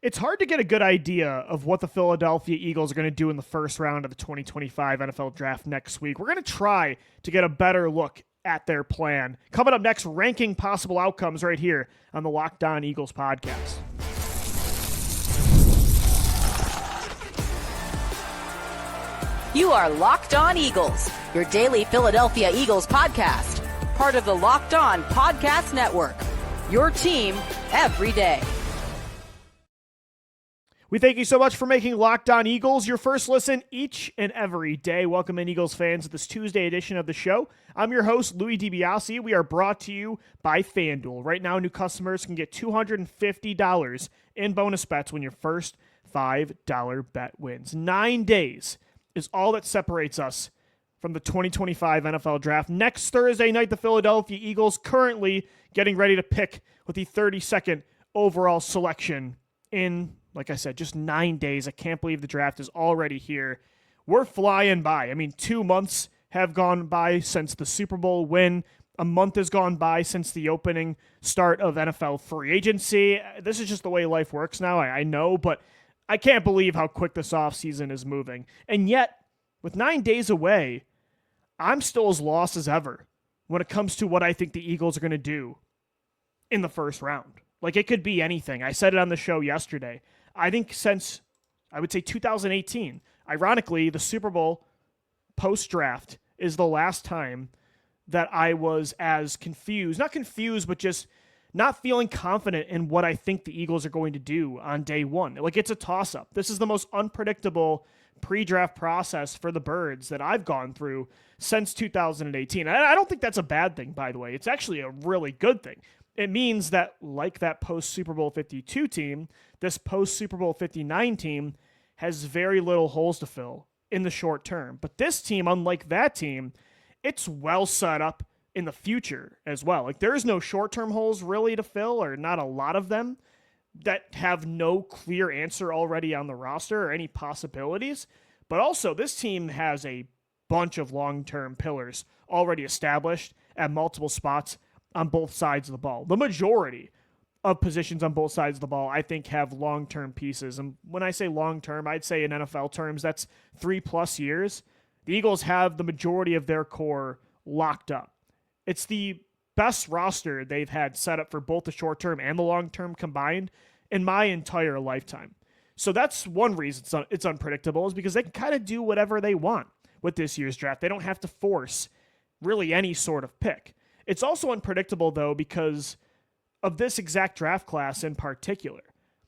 It's hard to get a good idea of what the Philadelphia Eagles are going to do in the first round of the 2025 NFL Draft next week. We're going to try to get a better look at their plan. Coming up next, ranking possible outcomes right here on the Locked On Eagles podcast. You are Locked On Eagles, your daily Philadelphia Eagles podcast, part of the Locked On Podcast Network, your team every day. We thank you so much for making Locked On Eagles your first listen each and every day. Welcome in, Eagles fans, to this Tuesday edition of the show. I'm your host, Louis DiBiase. We are brought to you by FanDuel. Right now, new customers can get $250 in bonus bets when your first $5 bet wins. 9 days is all that separates us from the 2025 NFL Draft. Next Thursday night, the Philadelphia Eagles currently getting ready to pick with the 32nd overall selection in, like I said, just 9 days. I can't believe the draft is already here. We're flying by. I mean, 2 months have gone by since the Super Bowl win. A month has gone by since the opening start of NFL free agency. This is just the way life works now, I know, but I can't believe how quick this offseason is moving. And yet, with 9 days away, I'm still as lost as ever when it comes to what I think the Eagles are going to do in the first round. Like, it could be anything. I said it on the show yesterday. I think since, I would say 2018, ironically, the Super Bowl post-draft is the last time that I was as confused. Not confused, but just not feeling confident in what I think the Eagles are going to do on day one. Like, it's a toss-up. This is the most unpredictable pre-draft process for the Birds that I've gone through since 2018. I don't think that's a bad thing, by the way. It's actually a really good thing. It means that, like that post-Super Bowl 52 team, this post-Super Bowl 59 team has very little holes to fill in the short term. But this team, unlike that team, it's well set up in the future as well. Like, there's no short-term holes really to fill, or not a lot of them, that have no clear answer already on the roster or any possibilities. But also, this team has a bunch of long-term pillars already established at multiple spots on both sides of the ball. The majority of positions on both sides of the ball, I think, have long-term pieces. And when I say long-term, I'd say in NFL terms, that's 3+ years. The Eagles have the majority of their core locked up. It's the best roster they've had set up for both the short-term and the long-term combined in my entire lifetime. So that's one reason it's unpredictable, is because they can kind of do whatever they want with this year's draft. They don't have to force really any sort of pick. It's also unpredictable, though, because of this exact draft class in particular.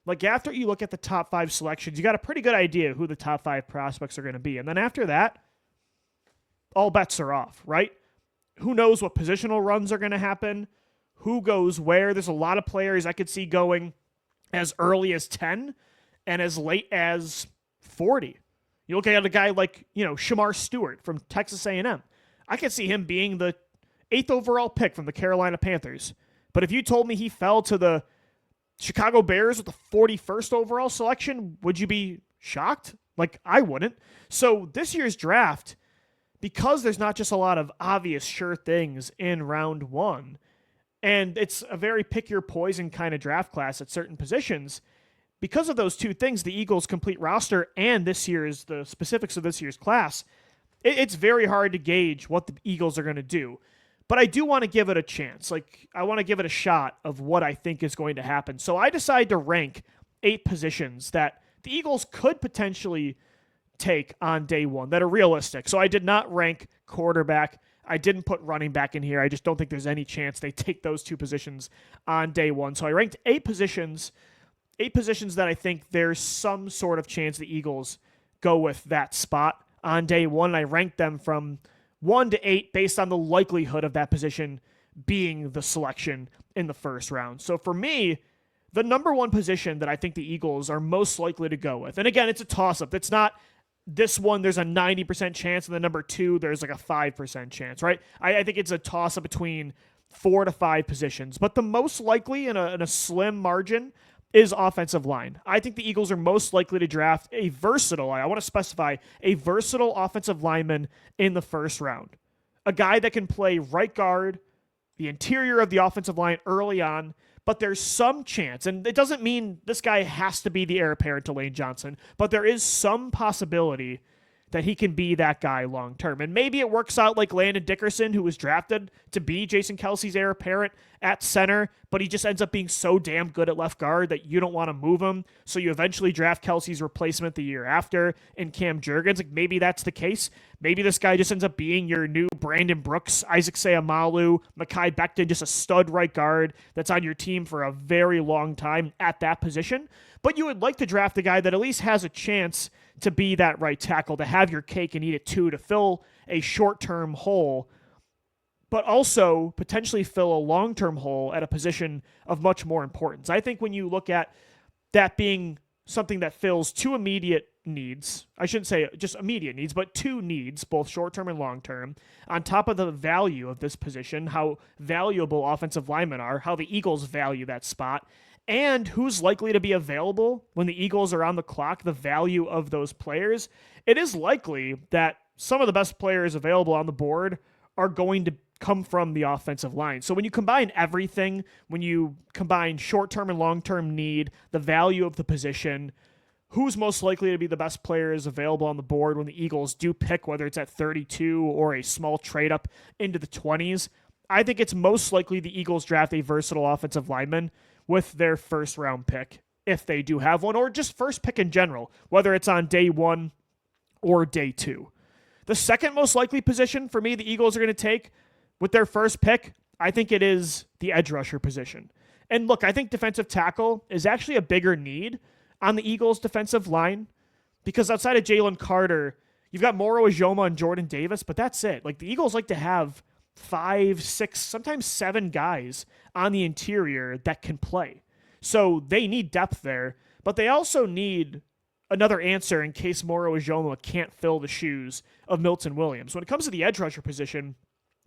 Like, after you look at the top 5 selections, you got a pretty good idea who the top 5 prospects are going to be. And then after that, all bets are off, right? Who knows what positional runs are going to happen? Who goes where? There's a lot of players I could see going as early as 10 and as late as 40. You look at a guy like, Shamar Stewart from Texas A&M. I could see him being the 8th overall pick from the Carolina Panthers. But if you told me he fell to the Chicago Bears with the 41st overall selection, would you be shocked? Like, I wouldn't. So this year's draft, because there's not just a lot of obvious sure things in round one, and it's a very pick your poison kind of draft class at certain positions, because of those two things, the Eagles' complete roster and the specifics of this year's class, it's very hard to gauge what the Eagles are going to do. But I do want to give it a chance. Like, I want to give it a shot of what I think is going to happen. So I decided to rank 8 positions that the Eagles could potentially take on day one that are realistic. So I did not rank quarterback. I didn't put running back in here. I just don't think there's any chance they take those 2 positions on day one. So I ranked 8 positions that I think there's some sort of chance the Eagles go with that spot on day one. And I ranked them from 1 to 8 based on the likelihood of that position being the selection in the first round. So for me, the number 1 position that I think the Eagles are most likely to go with, and again, it's a toss-up. It's not this one, there's a 90% chance, and the number 2, there's like a 5% chance, right? I think it's a toss-up between 4 to 5 positions. But the most likely in a slim margin is offensive line. I think the Eagles are most likely to draft I want to specify, a versatile offensive lineman in the first round. A guy that can play right guard, the interior of the offensive line early on, but there's some chance, and it doesn't mean this guy has to be the heir apparent to Lane Johnson, but there is some possibility that he can be that guy long term. And maybe it works out like Landon Dickerson, who was drafted to be Jason Kelce's heir apparent at center, but he just ends up being so damn good at left guard that you don't want to move him. So you eventually draft Kelce's replacement the year after in Cam Jurgens. Like maybe that's the case. Maybe this guy just ends up being your new Brandon Brooks, Isaac Seumalo, Mekhi Becton, just a stud right guard that's on your team for a very long time at that position. But you would like to draft a guy that at least has a chance to be that right tackle, to have your cake and eat it too, to fill a short-term hole, but also potentially fill a long-term hole at a position of much more importance. I think when you look at that being something that fills two immediate needs, I shouldn't say just immediate needs, but two needs, both short-term and long-term, on top of the value of this position, how valuable offensive linemen are, how the Eagles value that spot, and who's likely to be available when the Eagles are on the clock, the value of those players, it is likely that some of the best players available on the board are going to come from the offensive line. So when you combine everything, when you combine short-term and long-term need, the value of the position, who's most likely to be the best players available on the board when the Eagles do pick, whether it's at 32 or a small trade up into the 20s, I think it's most likely the Eagles draft a versatile offensive lineman with their first round pick, if they do have one, or just first pick in general, whether it's on day 1 or day 2. The second most likely position for me the Eagles are going to take with their first pick, I think it is the edge rusher position. And look, I think defensive tackle is actually a bigger need on the Eagles defensive line, because outside of Jalen Carter, you've got Moro Ijoma and Jordan Davis, but that's it. Like the Eagles like to have 5, 6, sometimes 7 guys on the interior that can play. So they need depth there, but they also need another answer in case Moro Ijoma can't fill the shoes of Milton Williams. When it comes to the edge rusher position,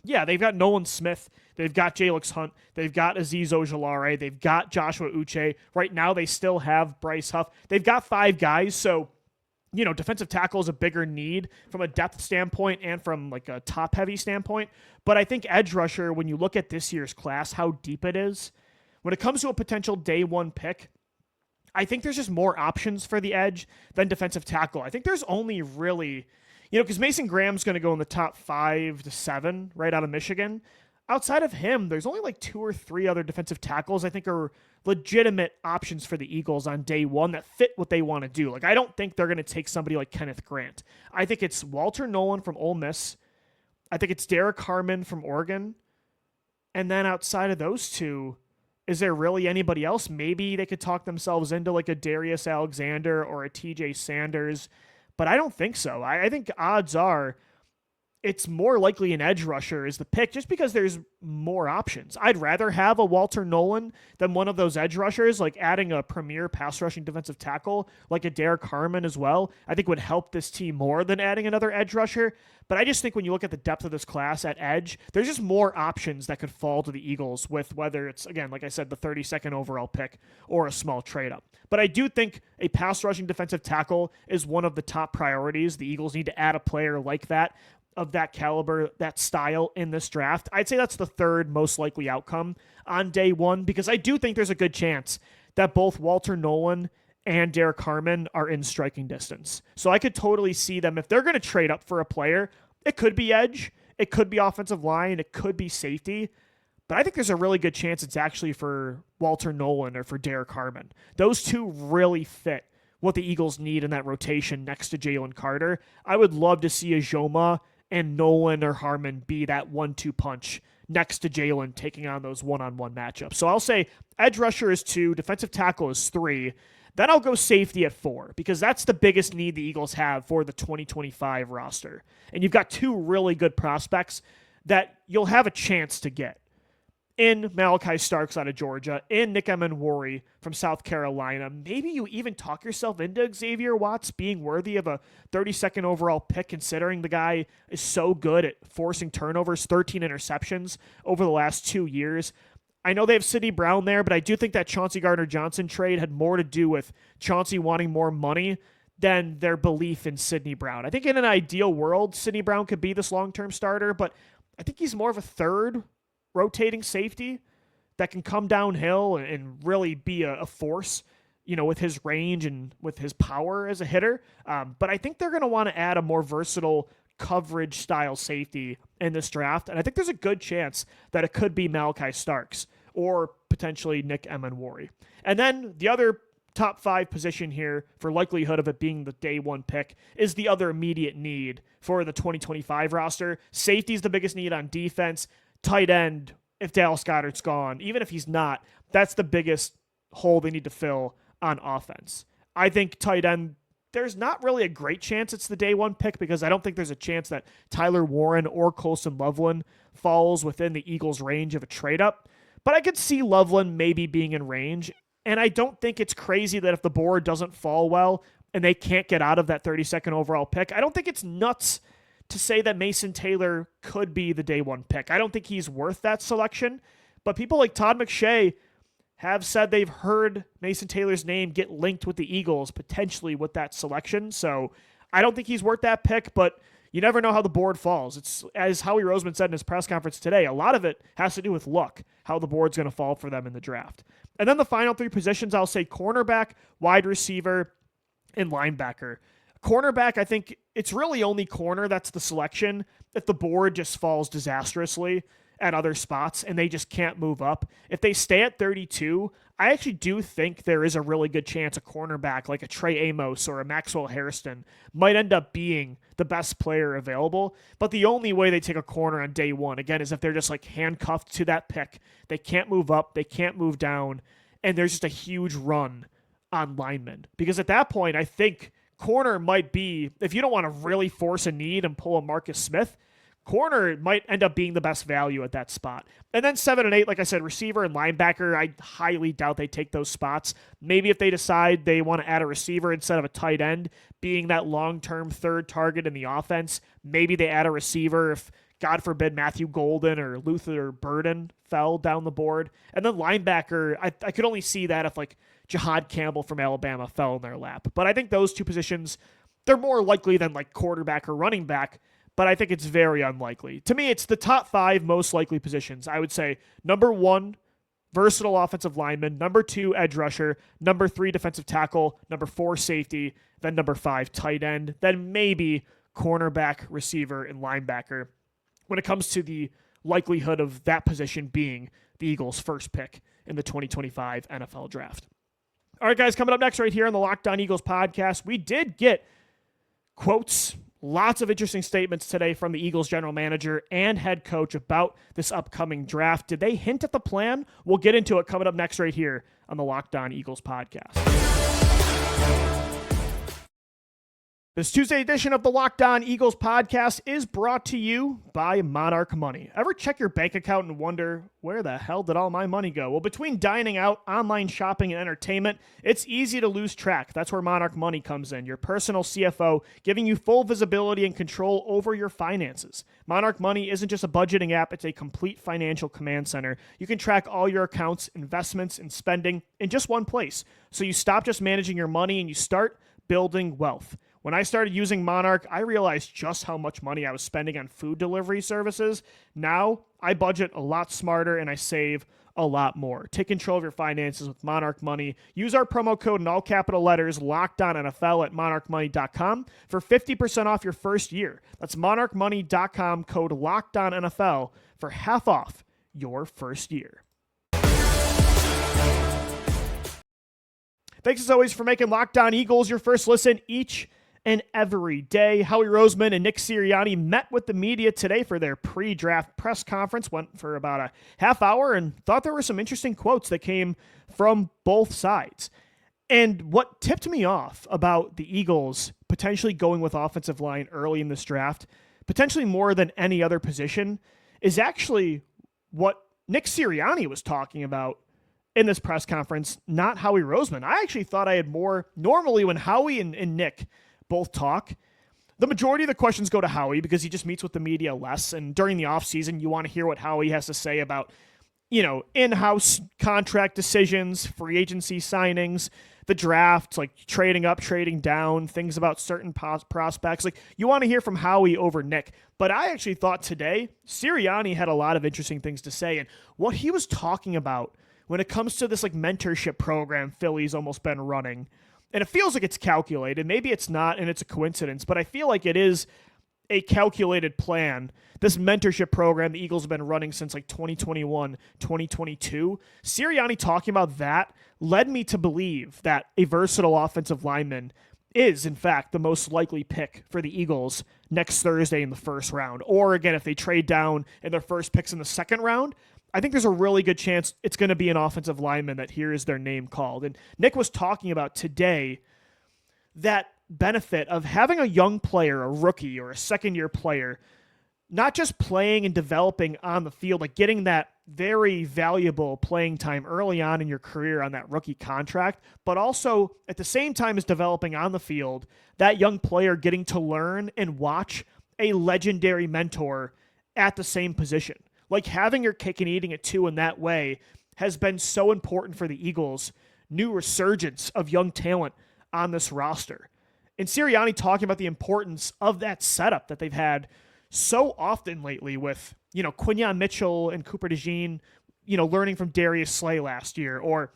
yeah, they've got Nolan Smith, they've got Jalix Hunt, they've got Azeez Ojulari, they've got Joshua Uche. Right now they still have Bryce Huff. They've got 5 guys, so defensive tackle is a bigger need from a depth standpoint and from like a top-heavy standpoint. But I think edge rusher, when you look at this year's class, how deep it is, when it comes to a potential day 1 pick, I think there's just more options for the edge than defensive tackle. I think there's only really, because Mason Graham's going to go in the top 5 to 7 right out of Michigan. Outside of him, there's only like 2 or 3 other defensive tackles I think are legitimate options for the Eagles on day 1 that fit what they want to do. Like, I don't think they're going to take somebody like Kenneth Grant. I think it's Walter Nolan from Ole Miss. I think it's Derek Harmon from Oregon. And then outside of those two, is there really anybody else? Maybe they could talk themselves into like a Darius Alexander or a TJ Sanders, but I don't think so. I think odds are it's more likely an edge rusher is the pick just because there's more options. I'd rather have a Walter Nolan than one of those edge rushers, like adding a premier pass rushing defensive tackle like a Derek Harmon as well. I think would help this team more than adding another edge rusher. But I just think when you look at the depth of this class at edge, there's just more options that could fall to the Eagles with whether it's, again, like I said, the 32nd overall pick or a small trade up. But I do think a pass rushing defensive tackle is one of the top priorities. The Eagles need to add a player like that, of that caliber, that style in this draft. I'd say that's the third most likely outcome on day 1, because I do think there's a good chance that both Walter Nolan and Derek Harmon are in striking distance. So I could totally see them, if they're going to trade up for a player, it could be edge, it could be offensive line, it could be safety, but I think there's a really good chance it's actually for Walter Nolan or for Derek Harmon. Those two really fit what the Eagles need in that rotation next to Jalen Carter. I would love to see Ijoma and Nolan or Harmon be that 1-2 punch next to Jalen taking on those one-on-one matchups. So I'll say edge rusher is 2, defensive tackle is 3. Then I'll go safety at 4, because that's the biggest need the Eagles have for the 2025 roster. And you've got 2 really good prospects that you'll have a chance to get in Malachi Starks out of Georgia, in Nick Emenwari from South Carolina. Maybe you even talk yourself into Xavier Watts being worthy of a 32nd overall pick, considering the guy is so good at forcing turnovers, 13 interceptions over the last 2 years. I know they have Sidney Brown there, but I do think that Chauncey Gardner-Johnson trade had more to do with Chauncey wanting more money than their belief in Sidney Brown. I think in an ideal world, Sidney Brown could be this long-term starter, but I think he's more of a third rotating safety that can come downhill and really be a force, with his range and with his power as a hitter. But I think they're going to want to add a more versatile coverage style safety in this draft. And I think there's a good chance that it could be Malachi Starks or potentially Nick Emenwari. And then the other top 5 position here for likelihood of it being the day 1 pick is the other immediate need for the 2025 roster. Safety is the biggest need on defense. Tight end, if Dallas Goedert's gone, even if he's not, that's the biggest hole they need to fill on offense. I think tight end, there's not really a great chance it's the day 1 pick because I don't think there's a chance that Tyler Warren or Colson Loveland falls within the Eagles' range of a trade up. But I could see Loveland maybe being in range. And I don't think it's crazy that if the board doesn't fall well and they can't get out of that 32nd overall pick, I don't think it's nuts to say that Mason Taylor could be the day 1 pick. I don't think he's worth that selection. But people like Todd McShay have said they've heard Mason Taylor's name get linked with the Eagles, potentially with that selection. So I don't think he's worth that pick, but you never know how the board falls. It's, as Howie Roseman said in his press conference today, a lot of it has to do with luck, how the board's going to fall for them in the draft. And then the final 3 positions, I'll say cornerback, wide receiver, and linebacker. Cornerback, I think it's really only corner that's the selection if the board just falls disastrously at other spots and they just can't move up. If they stay at 32, I actually do think there is a really good chance a cornerback like a Trey Amos or a Maxwell Hairston might end up being the best player available. But the only way they take a corner on day 1, again, is if they're just like handcuffed to that pick. They can't move up, they can't move down, and there's just a huge run on linemen. Because at that point, I think corner might be, if you don't want to really force a need and pull a Marcus Smith, corner might end up being the best value at that spot. And then 7 and 8, like I said, receiver and linebacker, I highly doubt they take those spots. Maybe if they decide they want to add a receiver instead of a tight end, being that long-term third target in the offense, maybe they add a receiver if, God forbid, Matthew Golden or Luther Burden fell down the board. And then linebacker, I could only see that if like Jahad Campbell from Alabama fell in their lap. But I think those 2 positions, they're more likely than like quarterback or running back, but I think it's very unlikely. To me, it's the top 5 most likely positions. I would say number 1, versatile offensive lineman. Number 2, edge rusher. Number 3, defensive tackle. Number 4, safety. Then number 5, tight end. Then maybe cornerback, receiver, and linebacker when it comes to the likelihood of that position being the Eagles' first pick in the 2025 NFL Draft. All right, guys, coming up next right here on the Locked On Eagles podcast, we did get quotes, lots of interesting statements today from the Eagles general manager and head coach about this upcoming draft. Did they hint at the plan? We'll get into it coming up next right here on the Locked On Eagles podcast. This Tuesday edition of the Locked On Eagles podcast is brought to you by Monarch Money. Ever check your bank account and wonder, where the hell did all my money go? Well, between dining out, online shopping, and entertainment, it's easy to lose track. That's where Monarch Money comes in, your personal CFO, giving you full visibility and control over your finances. Monarch Money isn't just a budgeting app, it's a complete financial command center. You can track all your accounts, investments, and spending in just one place. So you stop just managing your money and you start building wealth. When I started using Monarch, I realized just how much money I was spending on food delivery services. Now, I budget a lot smarter and I save a lot more. Take control of your finances with Monarch Money. Use our promo code in all capital letters, LOCKEDONNFL at monarchmoney.com for 50% off your first year. That's monarchmoney.com, code LOCKEDONNFL for half off your first year. Thanks as always for making Locked On Eagles your first listen each and every day. Howie Roseman and Nick Sirianni met with the media today for their pre-draft press conference, went for about a half hour, and thought there were some interesting quotes that came from both sides. And what tipped me off about the Eagles potentially going with offensive line early in this draft, potentially more than any other position, is actually what Nick Sirianni was talking about in this press conference, not Howie Roseman. I actually thought I had more. Normally when Howie and Nick both talk, the majority of the questions go to Howie because he just meets with the media less. And during the offseason, you want to hear what Howie has to say about in-house contract decisions, free agency signings, the draft, like trading up, trading down, things about certain prospects. Like, you want to hear from Howie over Nick. But I actually thought today Sirianni had a lot of interesting things to say, and what he was talking about when it comes to this like mentorship program Philly's almost been running. And it feels like it's calculated. Maybe it's not, and it's a coincidence, but I feel like it is a calculated plan. This mentorship program the Eagles have been running since like 2021, 2022. Sirianni talking about that led me to believe that a versatile offensive lineman is, in fact, the most likely pick for the Eagles next Thursday in the first round. Or, again, if they trade down and their first pick's in the second round, I think there's a really good chance it's going to be an offensive lineman that hears their name called. And Nick was talking about today that benefit of having a young player, a rookie or a second-year player, not just playing and developing on the field, like getting that very valuable playing time early on in your career on that rookie contract, but also at the same time as developing on the field, that young player getting to learn and watch a legendary mentor at the same position. Like, having your cake and eating it too in that way has been so important for the Eagles' new resurgence of young talent on this roster. And Sirianni talking about the importance of that setup that they've had so often lately with, Quinyon Mitchell and Cooper DeJean, learning from Darius Slay last year, or,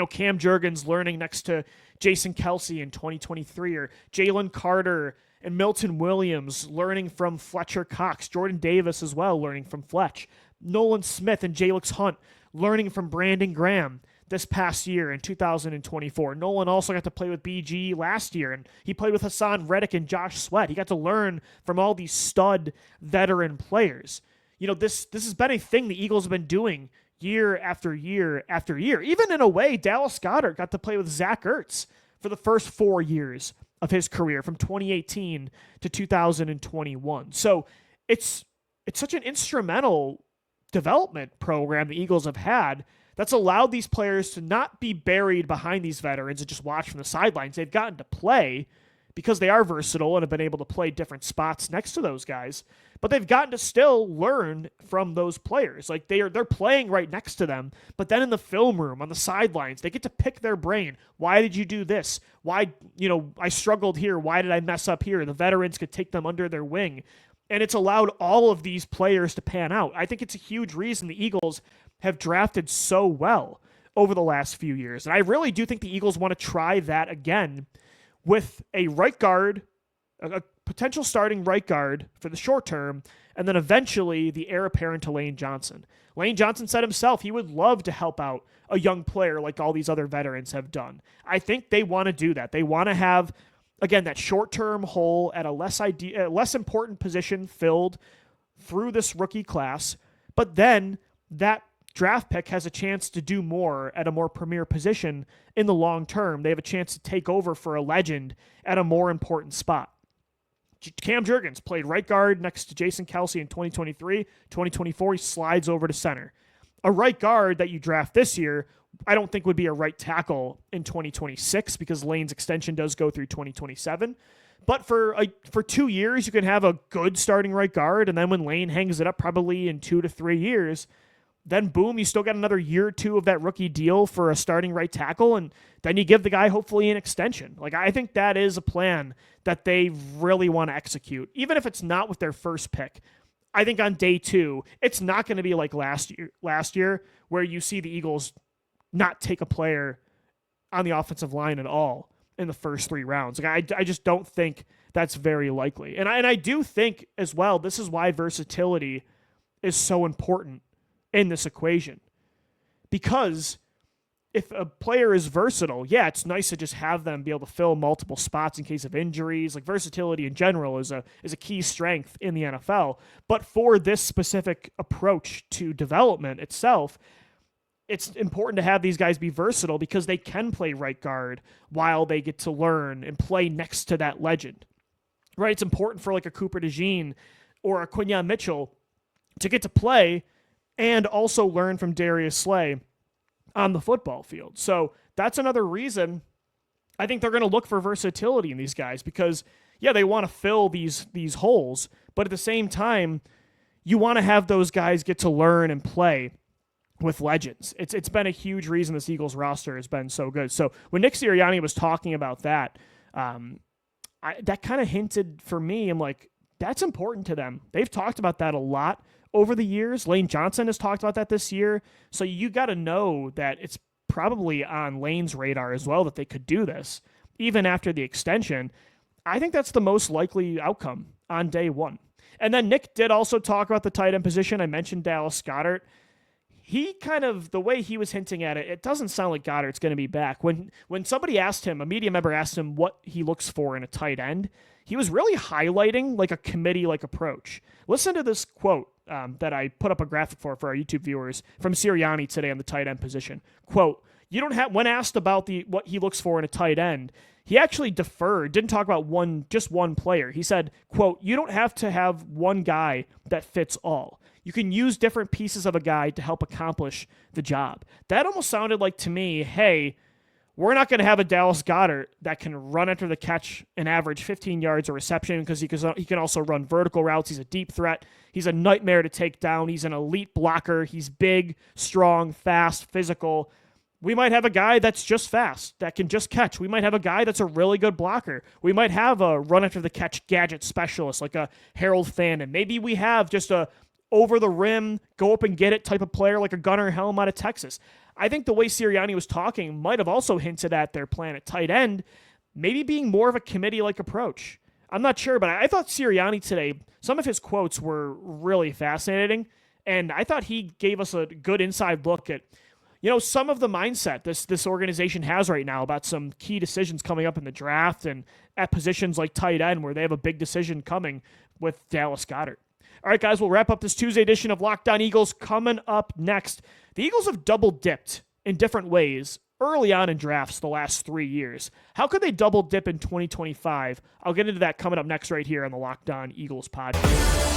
Cam Jurgens learning next to Jason Kelsey in 2023, or Jalen Carter and Milton Williams learning from Fletcher Cox, Jordan Davis as well learning from Fletch, Nolan Smith and Jalix Hunt learning from Brandon Graham this past year in 2024. Nolan also got to play with BG last year, and he played with Hassan Reddick and Josh Sweat. He got to learn from all these stud veteran players. This has been a thing the Eagles have been doing year after year after year. Even in a way, Dallas Goedert got to play with Zach Ertz for the first 4 years of his career from 2018 to 2021. So it's such an instrumental development program the Eagles have had that's allowed these players to not be buried behind these veterans and just watch from the sidelines. They've gotten to play because they are versatile and have been able to play different spots next to those guys, but they've gotten to still learn from those players. Like, they're playing right next to them, but then in the film room, on the sidelines, they get to pick their brain. Why did you do this? Why, I struggled here. Why did I mess up here? The veterans could take them under their wing. And it's allowed all of these players to pan out. I think it's a huge reason the Eagles have drafted so well over the last few years. And I really do think the Eagles want to try that again with a right guard, a potential starting right guard for the short term, and then eventually the heir apparent to Lane Johnson. Lane Johnson said himself he would love to help out a young player like all these other veterans have done. I think they want to do that. They want to have, again, that short-term hole at a less important position filled through this rookie class, but then that draft pick has a chance to do more at a more premier position in the long term. They have a chance to take over for a legend at a more important spot. Cam Jurgens played right guard next to Jason Kelsey in 2023. 2024, he slides over to center. A right guard that you draft this year, I don't think would be a right tackle in 2026 because Lane's extension does go through 2027. But for 2 years, you can have a good starting right guard, and then when Lane hangs it up probably in 2 to 3 years, then boom, you still got another year or two of that rookie deal for a starting right tackle, and then you give the guy hopefully an extension. Like, I think that is a plan that they really want to execute, even if it's not with their first pick. I think on day 2, it's not going to be like last year where you see the Eagles not take a player on the offensive line at all in the first 3 rounds. Like, I just don't think that's very likely. And I do think as well, this is why versatility is so important in this equation. Because if a player is versatile, yeah, it's nice to just have them be able to fill multiple spots in case of injuries. Like, versatility in general is a key strength in the NFL. But for this specific approach to development itself, it's important to have these guys be versatile because they can play right guard while they get to learn and play next to that legend. Right? It's important for like a Cooper DeJean or a Quinyon Mitchell to get to play and also learn from Darius Slay on the football field. So that's another reason I think they're going to look for versatility in these guys because, yeah, they want to fill these holes, but at the same time, you want to have those guys get to learn and play with legends. It's been a huge reason this Eagles roster has been so good. So when Nick Sirianni was talking about that, that kind of hinted for me, I'm like, that's important to them. They've talked about that a lot over the years. Lane Johnson has talked about that this year. So you got to know that it's probably on Lane's radar as well that they could do this, even after the extension. I think that's the most likely outcome on day one. And then Nick did also talk about the tight end position. I mentioned Dallas Goedert. He kind of, the way he was hinting at it, it doesn't sound like Goddard's going to be back. When somebody asked him, a media member asked him what he looks for in a tight end, he was really highlighting like a committee-like approach. Listen to this quote that I put up a graphic for our YouTube viewers from Sirianni today on the tight end position. Quote, when asked about what he looks for in a tight end, he actually deferred, didn't talk about just one player. He said, quote, you don't have to have one guy that fits all. You can use different pieces of a guy to help accomplish the job. That almost sounded like to me, hey, we're not going to have a Dallas Goedert that can run after the catch and average 15 yards a reception because he can also run vertical routes. He's a deep threat. He's a nightmare to take down. He's an elite blocker. He's big, strong, fast, physical. We might have a guy that's just fast, that can just catch. We might have a guy that's a really good blocker. We might have a run-after-the-catch gadget specialist like a Harold Fannin. Maybe we have just a over-the-rim, go-up-and-get-it type of player like a Gunnar Helm out of Texas. I think the way Sirianni was talking might have also hinted at their plan at tight end, maybe being more of a committee-like approach. I'm not sure, but I thought Sirianni today, some of his quotes were really fascinating, and I thought he gave us a good inside look at some of the mindset this organization has right now about some key decisions coming up in the draft and at positions like tight end where they have a big decision coming with Dallas Goedert. All right, guys, we'll wrap up this Tuesday edition of Locked On Eagles. Coming up next, the Eagles have double-dipped in different ways early on in drafts the last 3 years. How could they double-dip in 2025? I'll get into that coming up next right here on the Locked On Eagles podcast.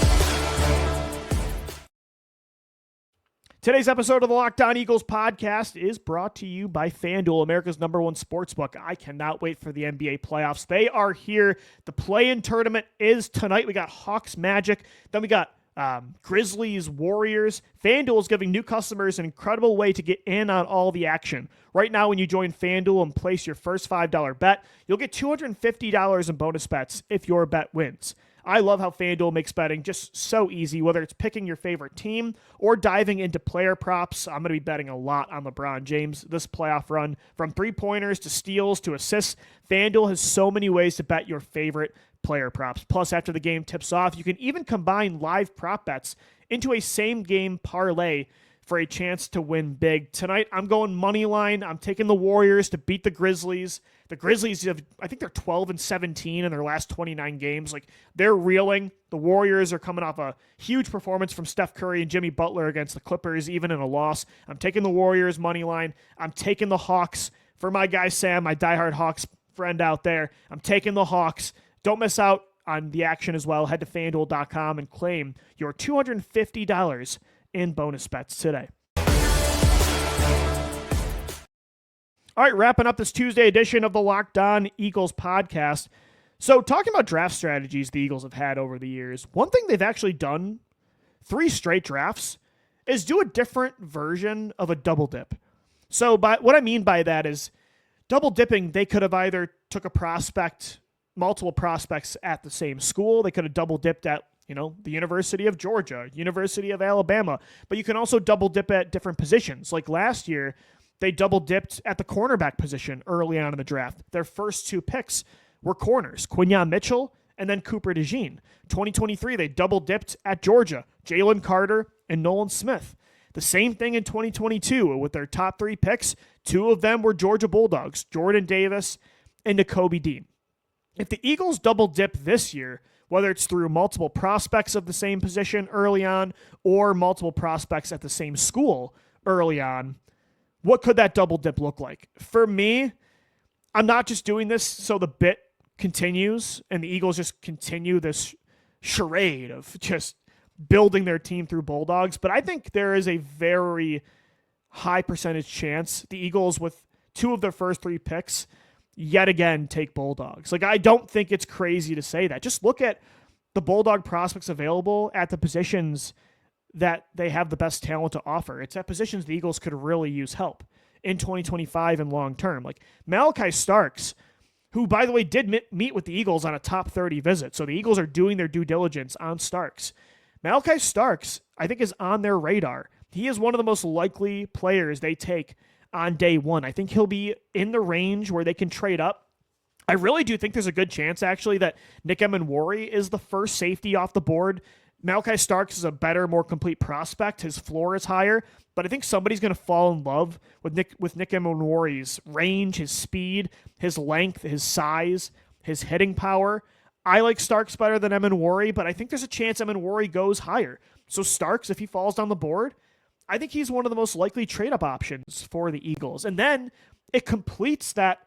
Today's episode of the Locked On Eagles podcast is brought to you by FanDuel, America's #1 sportsbook. I cannot wait for the NBA playoffs. They are here. The play-in tournament is tonight. We got Hawks Magic. Then we got Grizzlies Warriors. FanDuel is giving new customers an incredible way to get in on all the action. Right now, when you join FanDuel and place your first $5 bet, you'll get $250 in bonus bets if your bet wins. I love how FanDuel makes betting just so easy, whether it's picking your favorite team or diving into player props. I'm going to be betting a lot on LeBron James this playoff run. From three-pointers to steals to assists, FanDuel has so many ways to bet your favorite player props. Plus, after the game tips off, you can even combine live prop bets into a same-game parlay for a chance to win big. Tonight, I'm going money line. I'm taking the Warriors to beat the Grizzlies. The Grizzlies I think they're 12-17 in their last 29 games. Like, they're reeling. The Warriors are coming off a huge performance from Steph Curry and Jimmy Butler against the Clippers, even in a loss. I'm taking the Warriors money line. I'm taking the Hawks for my guy Sam, my diehard Hawks friend out there. I'm taking the Hawks. Don't miss out on the action as well. Head to FanDuel.com and claim your $250 in bonus bets today. All right, wrapping up this Tuesday edition of the Locked On Eagles podcast. So talking about draft strategies the Eagles have had over the years, one thing they've actually done 3 straight drafts is do a different version of a double dip. So what I mean by that is double dipping, they could have either took multiple prospects at the same school. They could have double dipped at the University of Georgia, University of Alabama, but you can also double dip at different positions. Like last year, they double dipped at the cornerback position early on in the draft. Their first 2 picks were corners, Quinyon Mitchell and then Cooper DeJean. 2023, they double dipped at Georgia, Jalen Carter and Nolan Smith. The same thing in 2022 with their top 3 picks. 2 of them were Georgia Bulldogs, Jordan Davis and Nakobe Dean. If the Eagles double dip this year, whether it's through multiple prospects of the same position early on or multiple prospects at the same school early on, what could that double dip look like? For me, I'm not just doing this so the bit continues and the Eagles just continue this charade of just building their team through Bulldogs, but I think there is a very high percentage chance the Eagles, with 2 of their first 3 picks, yet again take Bulldogs. Like, I don't think it's crazy to say that. Just look at the Bulldog prospects available at the positions that they have the best talent to offer. It's at positions the Eagles could really use help in 2025 and long term. Like Malachi Starks, who, by the way, did meet with the Eagles on a top 30 visit. So the Eagles are doing their due diligence on Starks. Malachi Starks, I think, is on their radar. He is one of the most likely players they take on day one. I think he'll be in the range where they can trade up. I really do think there's a good chance, actually, that Nick Emenwari is the first safety off the board. Malachi Starks is a better, more complete prospect. His floor is higher, but I think somebody's going to fall in love with Nick Emenwari's range, his speed, his length, his size, his hitting power. I like Starks better than Emenwari, but I think there's a chance Emenwari goes higher. So Starks, if he falls down the board, I think he's one of the most likely trade-up options for the Eagles. And then it completes that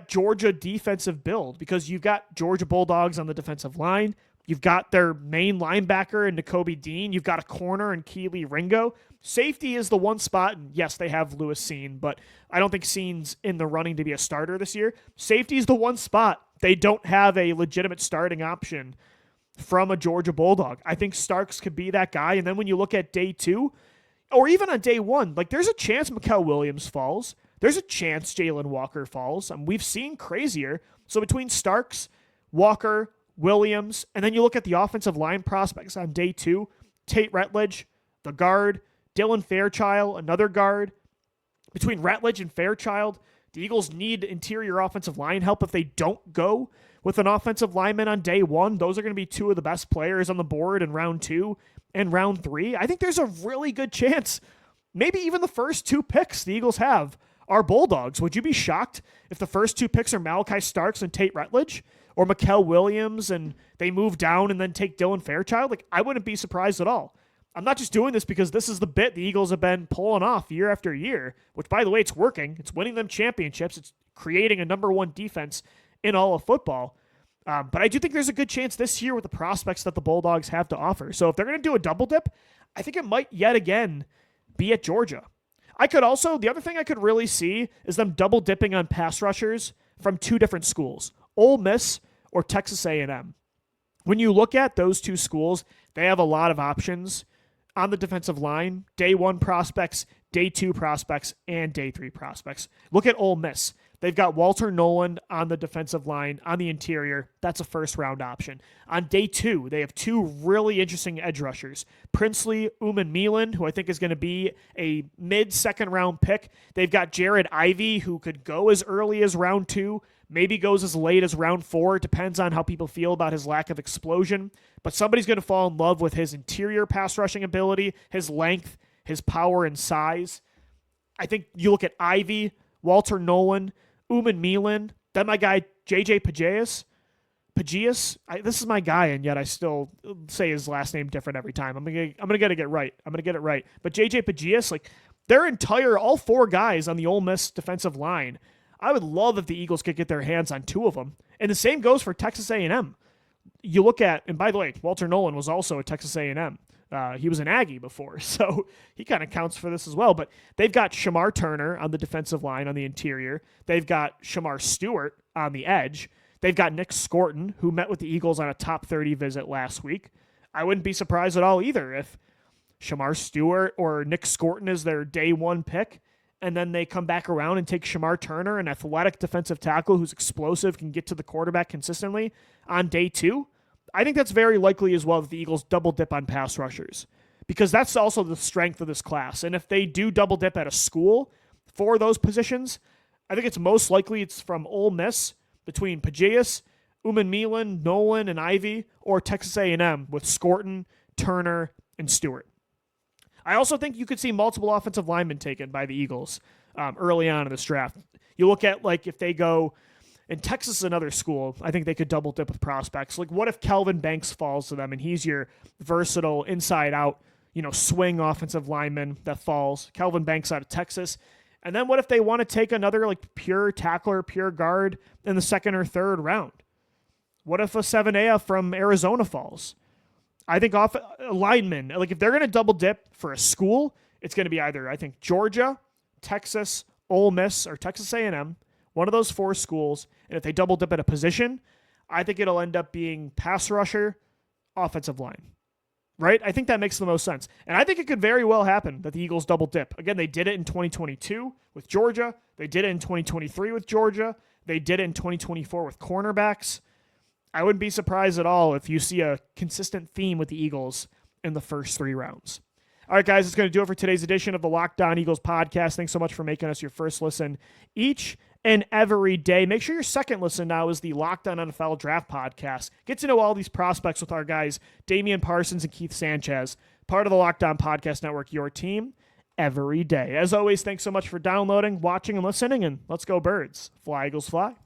Georgia defensive build because you've got Georgia Bulldogs on the defensive line. You've got their main linebacker in Nakobe Dean. You've got a corner in Keely Ringo. Safety is the one spot, and yes, they have Lewis Seen, but I don't think Seen's in the running to be a starter this year. Safety is the one spot they don't have a legitimate starting option from a Georgia Bulldog. I think Starks could be that guy, and then when you look at day two, or even on day one, like there's a chance Mikael Williams falls. There's a chance Jalen Walker falls. We've seen crazier. So between Starks, Walker, Williams, and then you look at the offensive line prospects on day two, Tate Ratledge, the guard, Dylan Fairchild, another guard. Between Ratledge and Fairchild, the Eagles need interior offensive line help if they don't go with an offensive lineman on day one. Those are going to be two of the best players on the board in round 2 and round 3. I think there's a really good chance, maybe even the first 2 picks the Eagles have are Bulldogs. Would you be shocked if the first 2 picks are Malachi Starks and Tate Ratledge, or Mikael Williams and they move down and then take Dylan Fairchild? Like, I wouldn't be surprised at all. I'm not just doing this because this is the bit the Eagles have been pulling off year after year, which, by the way, it's working. It's winning them championships. It's creating a number 1 defense in all of football. But I do think there's a good chance this year with the prospects that the Bulldogs have to offer. So if they're going to do a double dip, I think it might yet again be at Georgia. I could also, the other thing I could really see is them double dipping on pass rushers from 2 different schools, Ole Miss or Texas A&M. When you look at those 2 schools, they have a lot of options on the defensive line, day 1 prospects, day 2 prospects, and day 3 prospects. Look at Ole Miss. They've got Walter Nolan on the defensive line, on the interior. That's a first-round option. On day 2, they have 2 really interesting edge rushers. Princely Uman-Milan, who I think is going to be a mid-second-round pick. They've got Jared Ivey, who could go as early as round 2, maybe goes as late as round 4. It depends on how people feel about his lack of explosion. But somebody's going to fall in love with his interior pass-rushing ability, his length, his power and size. I think you look at Ivey, Walter Nolan, Uman-Milan, then my guy JJ Pageas. This is my guy, and yet I still say his last name different every time. I'm gonna get it right. But JJ Pageas, like all 4 guys on the Ole Miss defensive line, I would love if the Eagles could get their hands on 2 of them. And the same goes for Texas A&M. You look at, and by the way, Walter Nolan was also at Texas A&M. He was an Aggie before, so he kind of counts for this as well. But they've got Shamar Turner on the defensive line on the interior. They've got Shamar Stewart on the edge. They've got Nick Scorton, who met with the Eagles on a top 30 visit last week. I wouldn't be surprised at all either if Shamar Stewart or Nick Scorton is their day 1 pick, and then they come back around and take Shamar Turner, an athletic defensive tackle who's explosive, can get to the quarterback consistently, on day 2. I think that's very likely as well that the Eagles double dip on pass rushers, because that's also the strength of this class. And if they do double dip at a school for those positions, I think it's most likely it's from Ole Miss between Pageas, Uman-Milan, Nolan, and Ivey, or Texas A&M with Scorton, Turner, and Stewart. I also think you could see multiple offensive linemen taken by the Eagles early on in this draft. You look at, like, if they go, and Texas is another school, I think they could double dip with prospects. Like, what if Kelvin Banks falls to them and he's your versatile inside-out, swing offensive lineman that falls? Kelvin Banks out of Texas. And then what if they want to take another, like, pure tackler, pure guard in the 2nd or 3rd round? What if a 7A from Arizona falls? I think off linemen, like, if they're going to double dip for a school, it's going to be either, I think, Georgia, Texas, Ole Miss, or Texas A&M, one of those 4 schools. And if they double dip at a position, I think it'll end up being pass rusher, offensive line. right? I think that makes the most sense. And I think it could very well happen that the Eagles double dip. Again, they did it in 2022 with Georgia. They did it in 2023 with Georgia. They did it in 2024 with cornerbacks. I wouldn't be surprised at all if you see a consistent theme with the Eagles in the first 3 rounds. All right, guys, that's going to do it for today's edition of the Locked On Eagles podcast. Thanks so much for making us your first listen each and every day. Make sure your second listen now is the Locked On NFL Draft podcast. Get to know all these prospects with our guys, Damian Parsons and Keith Sanchez, part of the Locked On Podcast Network, your team every day. As always, thanks so much for downloading, watching, and listening, and let's go Birds. Fly, Eagles, fly.